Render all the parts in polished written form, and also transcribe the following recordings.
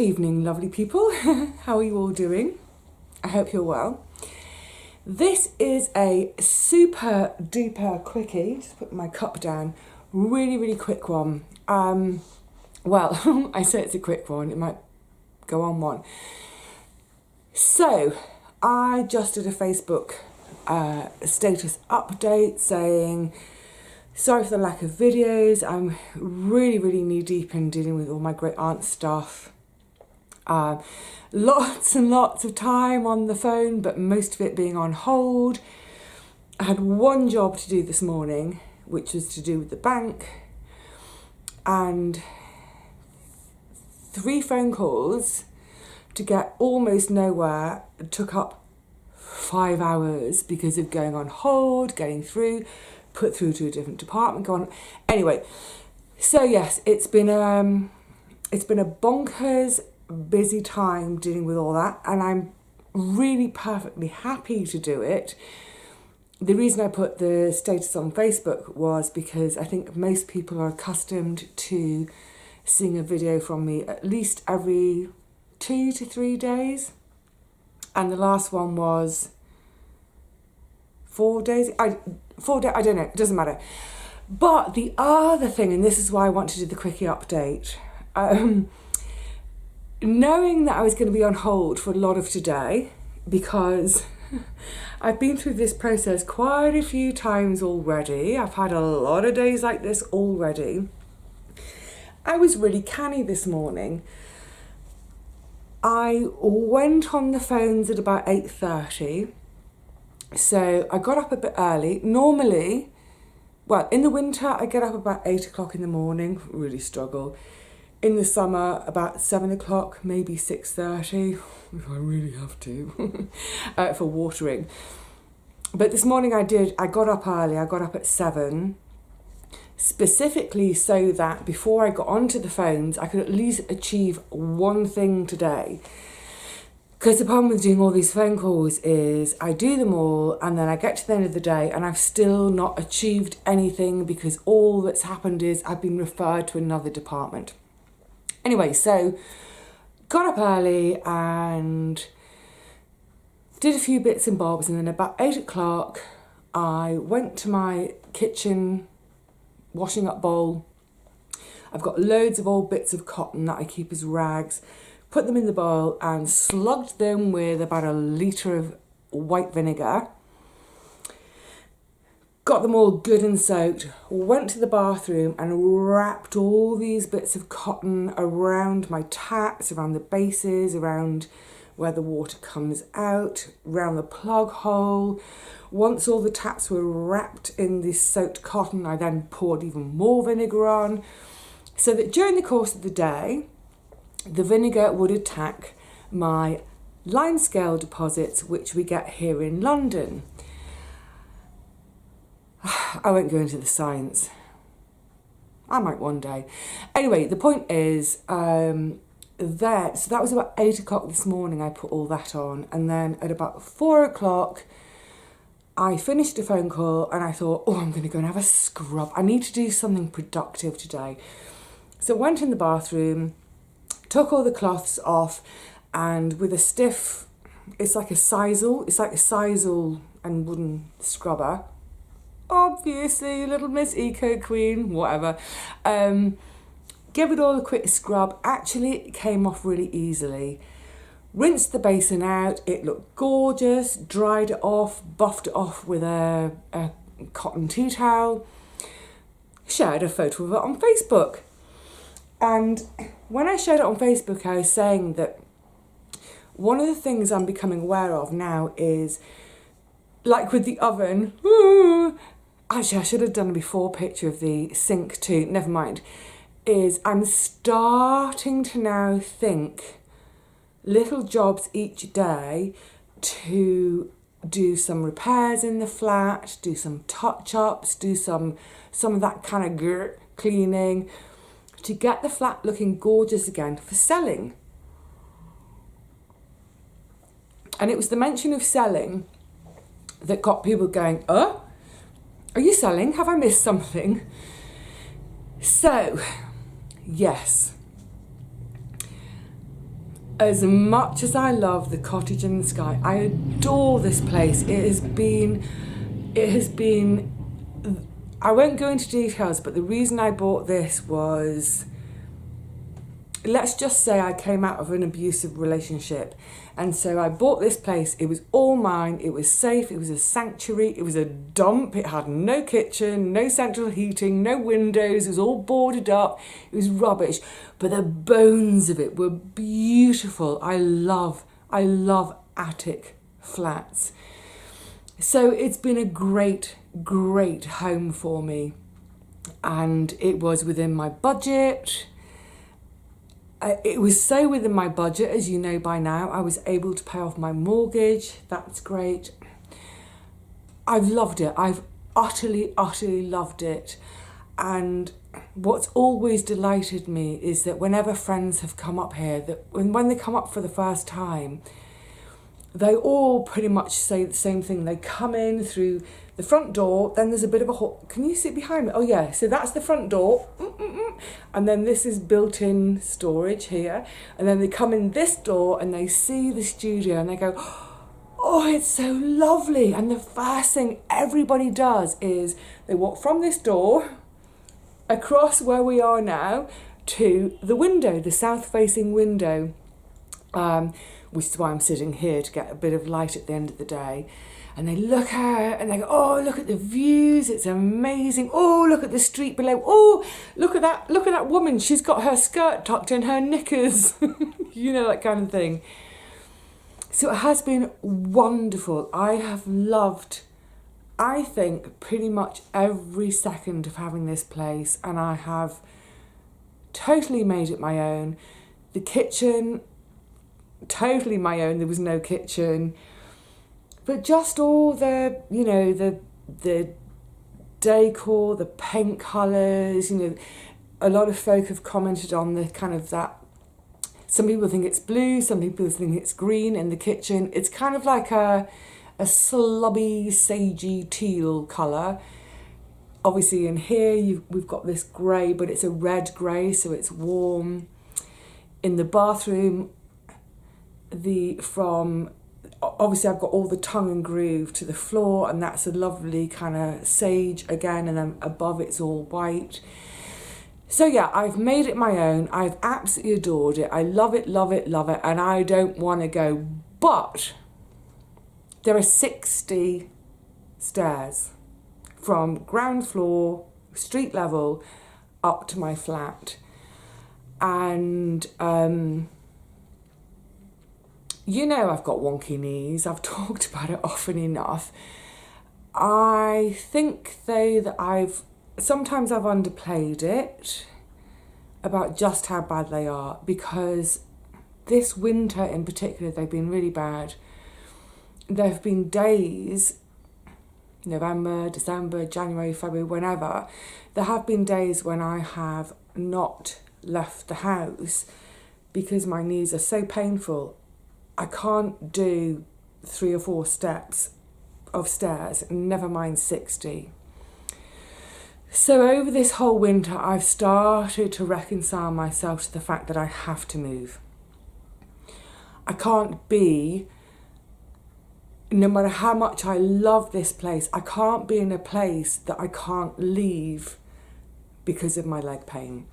evening, lovely people. How are you all doing? I hope you're well. This is a super duper quickie. Just put my cup down. Really quick one. Well, I say it's a quick one. It might go on one. So, I just did a Facebook status update saying, sorry for the lack of videos. I'm really knee deep in dealing with all my great aunt stuff. Lots and lots of time on the phone, but most of it being on hold. I had one job to do this morning, which was to do with the bank, and 3 phone calls to get almost nowhere. It took up 5 hours because of going on hold, getting through, put through to a different department, go on. Anyway, so yes, it's been a bonkers busy time dealing with all that, and I'm really perfectly happy to do it. The reason I put the status on Facebook was because I think most people are accustomed to seeing a video from me at least every 2 to 3 days, and the last one was 4 days. I don't know, it doesn't matter. But the other thing, and this is why I want to do the quickie update, knowing that I was going to be on hold for a lot of today, because I've been through this process quite a few times already. I've had a lot of days like this already. I was really canny this morning. I went on the phones at about 8:30. So I got up a bit early. Normally, well, in the winter, I get up about 8 o'clock in the morning, really struggle. In the summer, about 7 o'clock, maybe 6:30, if I really have to, for watering. But this morning I got up early, I got up at 7, specifically so that before I got onto the phones, I could at least achieve one thing today. Because the problem with doing all these phone calls is I do them all and then I get to the end of the day and I've still not achieved anything because all that's happened is I've been referred to another department. Anyway, so got up early and did a few bits and bobs, and then about 8 o'clock I went to my kitchen washing up bowl. I've got loads of old bits of cotton that I keep as rags. Put them in the bowl and slugged them with about 1 litre of white vinegar. Got them all good and soaked, went to the bathroom and wrapped all these bits of cotton around my taps, around the bases, around where the water comes out, around the plug hole. Once all the taps were wrapped in this soaked cotton, I then poured even more vinegar on, so that during the course of the day, the vinegar would attack my limescale deposits, which we get here in London. I won't go into the science. I might one day. Anyway, the point is, so that was about 8 o'clock this morning I put all that on, and then at about 4 o'clock I finished a phone call and I thought, oh, I'm going to go and have a scrub. I need to do something productive today. So I went in the bathroom, took all the cloths off, and with a stiff, it's like a sisal and wooden scrubber, obviously, little Miss Eco Queen, whatever, give it all a quick scrub. Actually, it came off really easily. Rinsed the basin out, it looked gorgeous, dried it off, buffed it off with a cotton tea towel, shared a photo of it on Facebook. And when I shared it on Facebook, I was saying that one of the things I'm becoming aware of now is, like with the oven, actually I should have done a before picture of the sink too, never mind, is I'm starting to now think little jobs each day to do some repairs in the flat, do some touch-ups, do some of that kind of cleaning, to get the flat looking gorgeous again for selling. And it was the mention of selling that got people going, oh, are you selling? Have I missed something? So, yes. As much as I love the cottage in the sky, I adore this place. It has been, I won't go into details, but the reason I bought this was, let's just say I came out of an abusive relationship. And so I bought this place. It was all mine. It was safe. It was a sanctuary. It was a dump. It had no kitchen, no central heating, no windows. It was all boarded up. It was rubbish. But the bones of it were beautiful. I love attic flats. So it's been a great home for me. And it was within my budget. It was so within my budget, as you know by now. I was able to pay off my mortgage. That's great. I've loved it. I've utterly loved it. And what's always delighted me is that whenever friends have come up here, that when they come up for the first time, they all pretty much say the same thing. They come in through the front door, then there's a bit of a hall. Can you see behind me? Oh yeah, so that's the front door. And then this is built-in storage here. And then they come in this door and they see the studio and they go, oh, it's so lovely. And the first thing everybody does is they walk from this door across where we are now to the window, the south-facing window, which is why I'm sitting here, to get a bit of light at the end of the day. And they look out and they go, oh, look at the views, it's amazing. Oh, look at the street below. Oh, look at that woman, she's got her skirt tucked in her knickers. You know, that kind of thing. So it has been wonderful. I have loved, I think, pretty much every second of having this place, and I have totally made it my own. The kitchen, totally my own. There was no kitchen. But just all the, you know, the decor, the paint colours, you know, a lot of folk have commented on the kind of that, some people think it's blue, some people think it's green in the kitchen. It's kind of like a slubby, sagey teal colour. Obviously in here we've got this grey, but it's a red grey, so it's warm. In the bathroom, obviously I've got all the tongue and groove to the floor, and that's a lovely kind of sage again, and then above it's all white. So yeah, I've made it my own. I've absolutely adored it. I love it, and I don't want to go. But there are 60 stairs from ground floor, street level, up to my flat. And you know, I've got wonky knees. I've talked about it often enough. I think though that sometimes I've underplayed it about just how bad they are, because this winter in particular, they've been really bad. There have been days, November, December, January, February, whenever, there have been days when I have not left the house because my knees are so painful. I can't do 3 or 4 steps of stairs, never mind 60. So over this whole winter, I've started to reconcile myself to the fact that I have to move. I can't be, no matter how much I love this place, I can't be in a place that I can't leave because of my leg pain.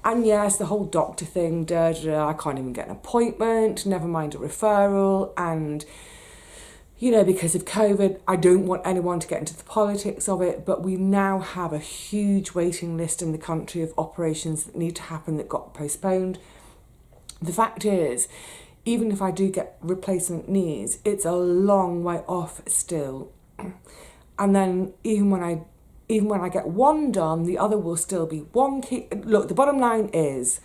And yes, the whole doctor thing, I can't even get an appointment, never mind a referral. And, you know, because of COVID, I don't want anyone to get into the politics of it, but we now have a huge waiting list in the country of operations that need to happen that got postponed. The fact is, even if I do get replacement knees, it's a long way off still. And then even when I get one done, the other will still be wonky. Look, the bottom line is,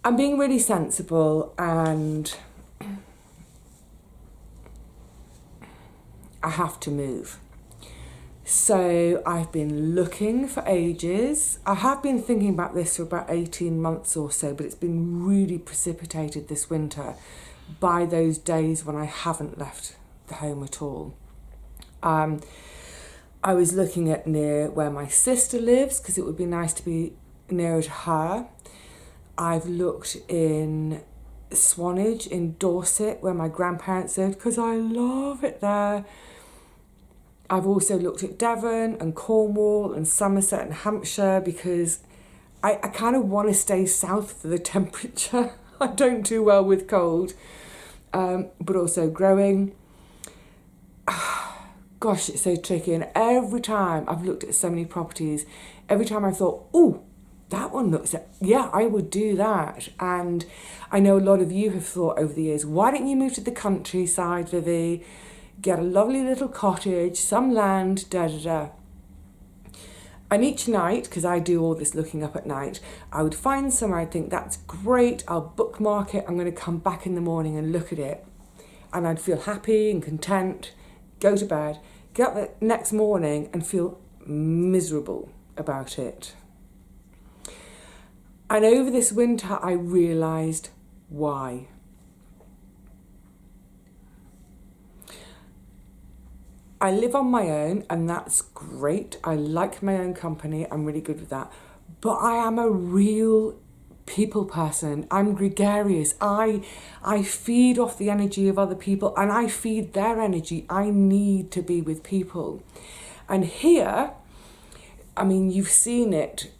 I'm being really sensible, and I have to move. So I've been looking for ages. I have been thinking about this for about 18 months or so, but it's been really precipitated this winter by those days when I haven't left the home at all. I was looking at near where my sister lives, because it would be nice to be nearer to her. I've looked in Swanage in Dorset, where my grandparents lived, because I love it there. I've also looked at Devon and Cornwall and Somerset and Hampshire, because I kind of want to stay south for the temperature. I don't do well with cold, but also growing. Gosh, it's so tricky. And every time I've looked at so many properties, every time I thought, oh, that one looks, yeah, I would do that. And I know a lot of you have thought over the years, why don't you move to the countryside, Vivi? Get a lovely little cottage, some land, da da da. And each night, because I do all this looking up at night, I would find somewhere I'd think, that's great, I'll bookmark it, I'm going to come back in the morning and look at it. And I'd feel happy and content, go to bed, get up the next morning and feel miserable about it. And over this winter, I realised why. I live on my own, and that's great. I like my own company. I'm really good with that. But I am a real people person. I'm gregarious. I feed off the energy of other people, and I feed their energy. I need to be with people. And here, I mean, you've seen it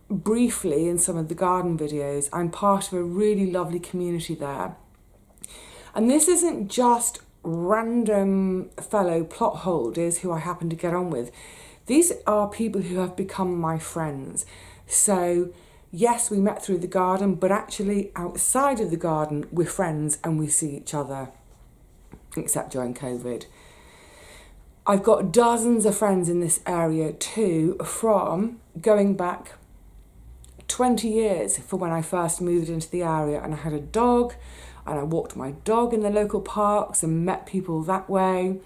briefly in some of the garden videos. I'm part of a really lovely community there. And this isn't just random fellow plot holders who I happen to get on with. These are people who have become my friends. So yes, we met through the garden, but actually outside of the garden, we're friends and we see each other, except during COVID. I've got dozens of friends in this area too, from going back 20 years for when I first moved into the area and I had a dog, and I walked my dog in the local parks and met people that way.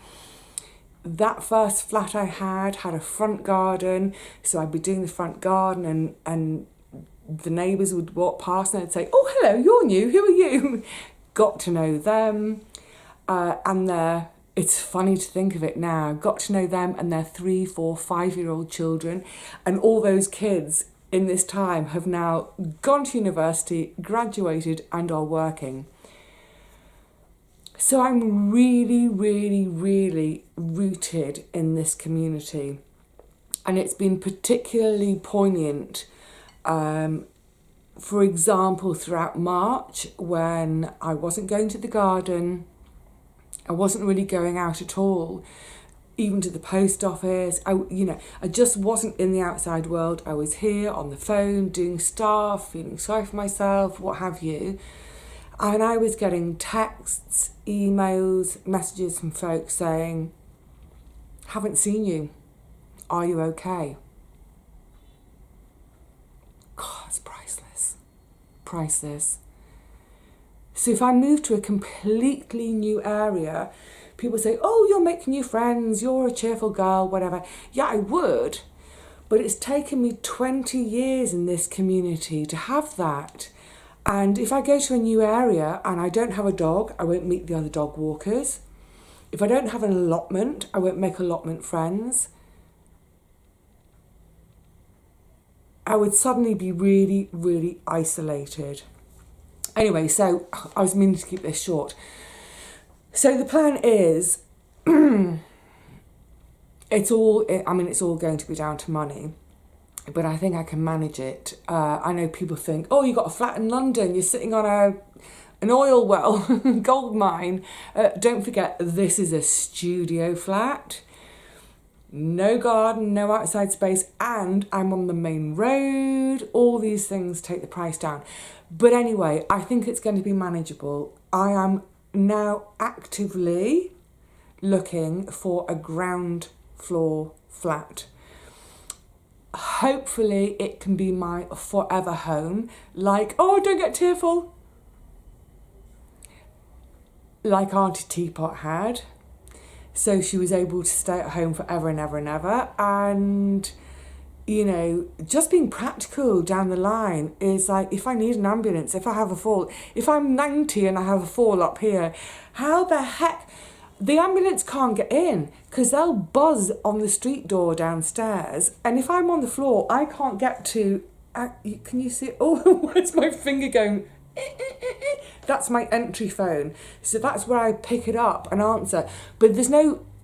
That first flat I had a front garden, so I'd be doing the front garden and the neighbours would walk past and they'd say, oh, hello, you're new, who are you? Got to know them, and it's funny to think of it now, got to know them and their 3, 4, 5-year-old children, and all those kids in this time have now gone to university, graduated and are working. So I'm really, really, really rooted in this community. And it's been particularly poignant, for example, throughout March, when I wasn't going to the garden, I wasn't really going out at all, even to the post office. I just wasn't in the outside world. I was here on the phone, doing stuff, feeling sorry for myself, what have you. And I was getting texts, emails, messages from folks saying, haven't seen you. Are you okay? God, it's priceless. Priceless. So if I move to a completely new area, people say, oh, you'll make new friends, you're a cheerful girl, whatever. Yeah, I would. But it's taken me 20 years in this community to have that. And if I go to a new area and I don't have a dog, I won't meet the other dog walkers. If I don't have an allotment, I won't make allotment friends. I would suddenly be really, really isolated. Anyway, so I was meaning to keep this short. So the plan is, it's all going to be down to money. But I think I can manage it. I know people think, oh, you got a flat in London, you're sitting on an oil well, gold mine. Don't forget, this is a studio flat. No garden, no outside space, and I'm on the main road. All these things take the price down. But anyway, I think it's going to be manageable. I am now actively looking for a ground floor flat. Hopefully it can be my forever home, like, oh, don't get tearful, like Auntie Teapot had. So she was able to stay at home forever and ever and ever. And, just being practical down the line is like, if I need an ambulance, if I have a fall, if I'm 90 and I have a fall up here, how the heck... The ambulance can't get in because they'll buzz on the street door downstairs. And if I'm on the floor, I can't get to... can you see? Oh, where's my finger going? That's my entry phone. So that's where I pick it up and answer. But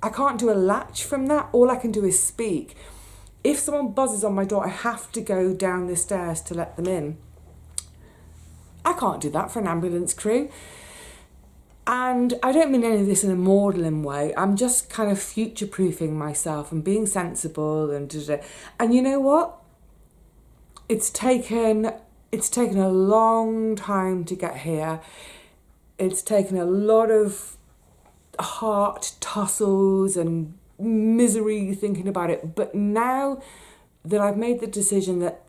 I can't do a latch from that. All I can do is speak. If someone buzzes on my door, I have to go down the stairs to let them in. I can't do that for an ambulance crew. And I don't mean any of this in a maudlin way. I'm just kind of future-proofing myself and being sensible and da-da. And you know what? It's taken a long time to get here. It's taken a lot of heart tussles and misery thinking about it. But now that I've made the decision that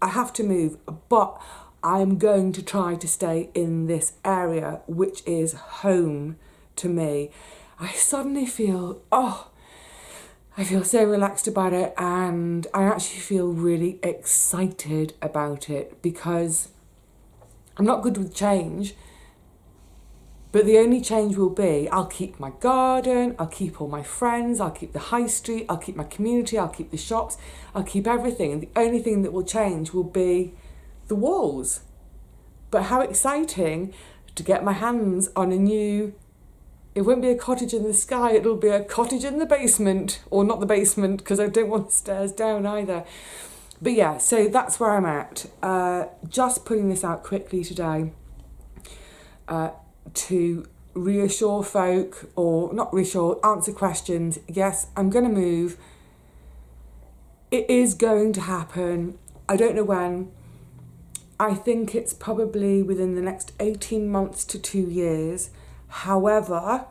I have to move, but I'm going to try to stay in this area, which is home to me, I suddenly feel, I feel so relaxed about it, and I actually feel really excited about it because I'm not good with change, but the only change will be I'll keep my garden, I'll keep all my friends, I'll keep the high street, I'll keep my community, I'll keep the shops, I'll keep everything, and the only thing that will change will be the walls. But how exciting to get my hands on a new, it won't be a cottage in the sky, it'll be a cottage in the basement, or not the basement because I don't want the stairs down either. But yeah, so that's where I'm at. Just putting this out quickly today to reassure folk, or not reassure, answer questions. Yes, I'm going to move. It is going to happen. I don't know when. I think it's probably within the next 18 months to 2 years. However,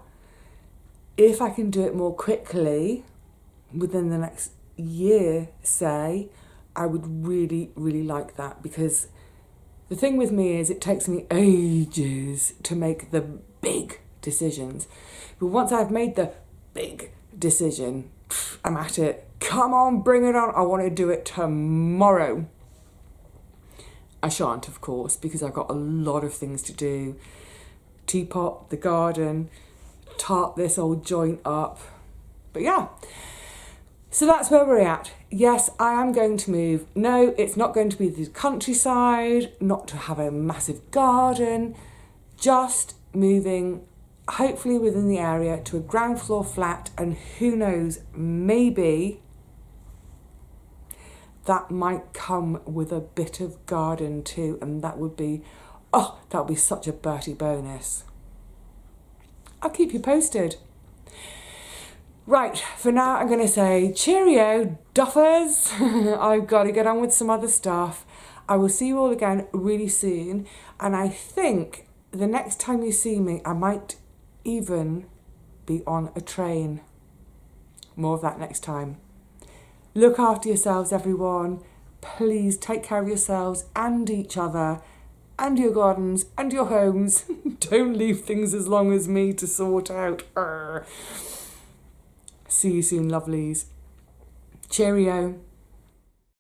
if I can do it more quickly, within the next year, say, I would really, really like that, because the thing with me is it takes me ages to make the big decisions. But once I've made the big decision, I'm at it. Come on, bring it on. I want to do it tomorrow. I shan't, of course, because I've got a lot of things to do. Teapot, the garden, tart this old joint up. But yeah, so that's where we're at. Yes, I am going to move. No, it's not going to be the countryside, not to have a massive garden, just moving, hopefully within the area, to a ground floor flat, and who knows, maybe that might come with a bit of garden too, and that would be such a Bertie bonus. I'll keep you posted. Right, for now I'm going to say cheerio, duffers. I've got to get on with some other stuff. I will see you all again really soon, and I think the next time you see me, I might even be on a train. More of that next time. Look after yourselves, everyone. Please take care of yourselves and each other and your gardens and your homes. Don't leave things as long as me to sort out. See you soon, lovelies. Cheerio.